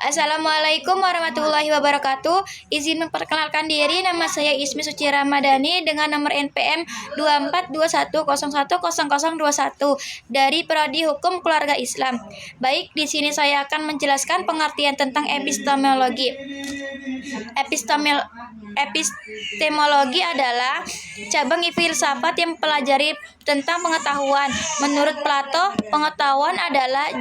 Assalamualaikum warahmatullahi wabarakatuh. Izin memperkenalkan diri, nama saya Ismi Suci Ramadhani dengan nomor NPM 2421010021 dari Prodi Hukum Keluarga Islam. Baik, di sini saya akan menjelaskan pengertian tentang epistemologi. Epistemologi adalah cabang filsafat yang mempelajari tentang pengetahuan. Menurut Plato, pengetahuan adalah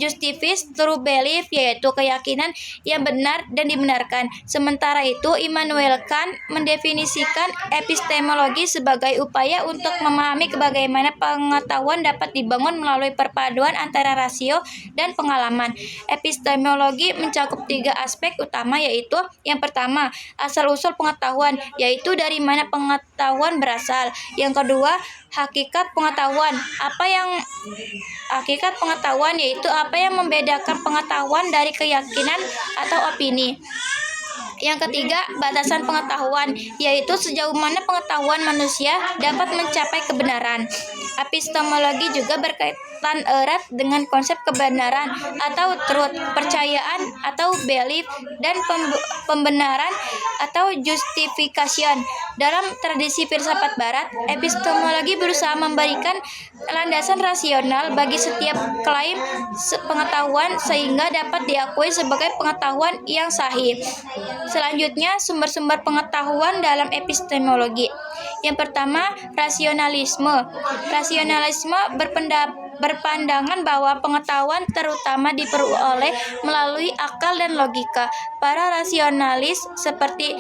justifies true belief, yaitu keyakinan yang benar dan dibenarkan. Sementara itu, Immanuel Kant mendefinisikan epistemologi sebagai upaya untuk memahami bagaimana pengetahuan dapat dibangun melalui perpaduan antara rasio dan pengalaman. Epistemologi mencakup 3 aspek utama, yaitu yang pertama, asal-usul pengetahuan, yaitu dari mana pengetahuan berasal. Yang kedua, hakikat pengetahuan. Hakikat pengetahuan yaitu apa yang membedakan pengetahuan dari keyakinan atau opini. Yang ketiga, batasan pengetahuan, yaitu sejauh mana pengetahuan manusia dapat mencapai kebenaran. Epistemologi juga berkaitan erat dengan konsep kebenaran atau truth, percayaan atau belief, dan pembenaran atau justification. Dalam tradisi filsafat barat, epistemologi berusaha memberikan landasan rasional bagi setiap klaim pengetahuan sehingga dapat diakui sebagai pengetahuan yang sahih. Selanjutnya, sumber-sumber pengetahuan dalam epistemologi. Yang pertama, rasionalisme. Rasionalisme berpandangan bahwa pengetahuan terutama diperoleh melalui akal dan logika. Para rasionalis seperti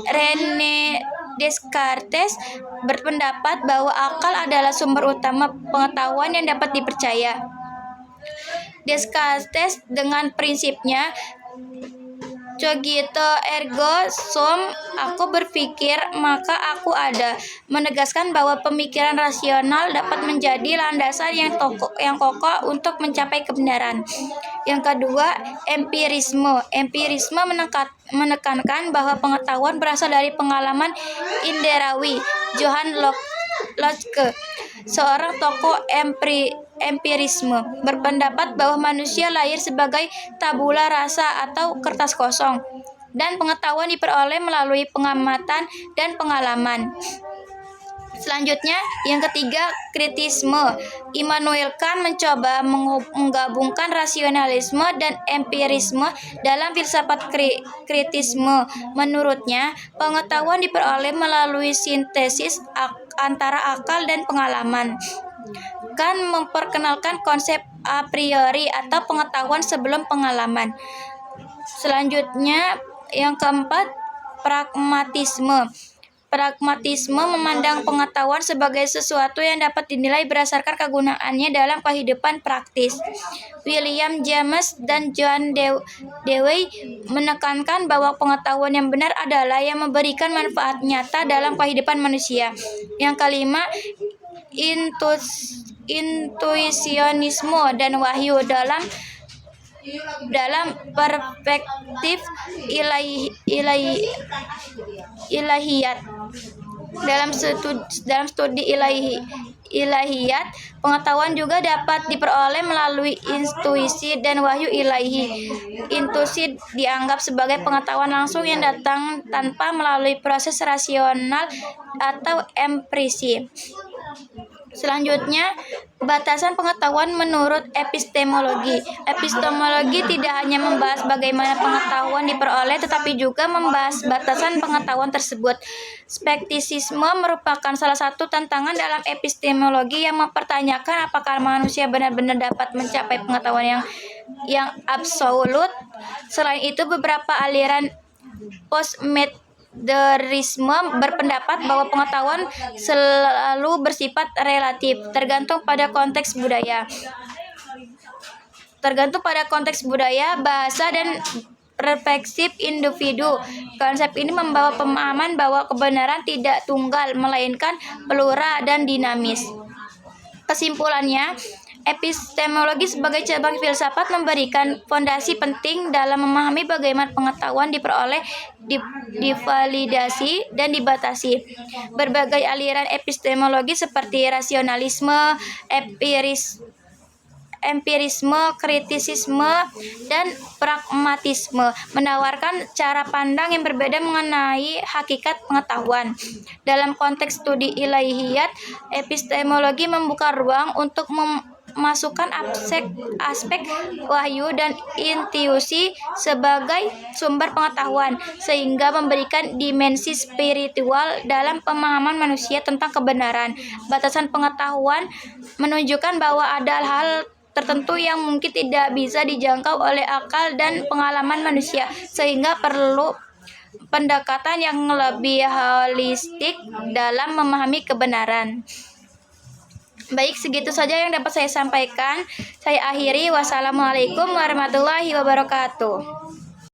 René Descartes berpendapat bahwa akal adalah sumber utama pengetahuan yang dapat dipercaya. Descartes dengan prinsipnya cogito ergo sum, aku berpikir maka aku ada, menegaskan bahwa pemikiran rasional dapat menjadi landasan yang kokoh untuk mencapai kebenaran. Yang kedua, empirisme. Empirisme menekankan bahwa pengetahuan berasal dari pengalaman inderawi. Johann Locke, seorang tokoh empirisme, berpendapat bahwa manusia lahir sebagai tabula rasa atau kertas kosong, dan pengetahuan diperoleh melalui pengamatan dan pengalaman. Selanjutnya, yang ketiga, kritisme. Immanuel Kant mencoba menggabungkan rasionalisme dan empirisme dalam filsafat kritisme. Menurutnya, pengetahuan diperoleh melalui sintesis antara akal dan pengalaman. Kant memperkenalkan konsep a priori atau pengetahuan sebelum pengalaman. Selanjutnya, yang keempat, pragmatisme. Pragmatisme memandang pengetahuan sebagai sesuatu yang dapat dinilai berdasarkan kegunaannya dalam kehidupan praktis. William James dan John Dewey menekankan bahwa pengetahuan yang benar adalah yang memberikan manfaat nyata dalam kehidupan manusia. Yang kelima, intuisionisme dan wahyu dalam perspektif ilahiyat. Dalam studi ilahiyat, pengetahuan juga dapat diperoleh melalui intuisi dan wahyu ilahi. Intuisi dianggap sebagai pengetahuan langsung yang datang tanpa melalui proses rasional atau emprisi. Selanjutnya, batasan pengetahuan menurut epistemologi. Epistemologi tidak hanya membahas bagaimana pengetahuan diperoleh, tetapi juga membahas batasan pengetahuan tersebut. Skeptisisme merupakan salah satu tantangan dalam epistemologi yang mempertanyakan apakah manusia benar-benar dapat mencapai pengetahuan yang absolut. Selain itu, beberapa aliran postmodernisme berpendapat bahwa pengetahuan selalu bersifat relatif, tergantung pada konteks budaya, bahasa, dan perspektif individu. Konsep ini membawa pemahaman bahwa kebenaran tidak tunggal, melainkan plural dan dinamis. Kesimpulannya, epistemologi sebagai cabang filsafat memberikan fondasi penting dalam memahami bagaimana pengetahuan diperoleh, divalidasi, dan dibatasi. Berbagai aliran epistemologi seperti rasionalisme, empirisme, kritisisme, dan pragmatisme, menawarkan cara pandang yang berbeda mengenai hakikat pengetahuan. Dalam konteks studi ilahiyat, epistemologi membuka ruang untuk memasukkan aspek wahyu dan intuisi sebagai sumber pengetahuan, sehingga memberikan dimensi spiritual dalam pemahaman manusia tentang kebenaran. Batasan pengetahuan menunjukkan bahwa ada hal tertentu yang mungkin tidak bisa dijangkau oleh akal dan pengalaman manusia, sehingga perlu pendekatan yang lebih holistik dalam memahami kebenaran. Baik, segitu saja yang dapat saya sampaikan. Saya akhiri. Wassalamualaikum warahmatullahi wabarakatuh.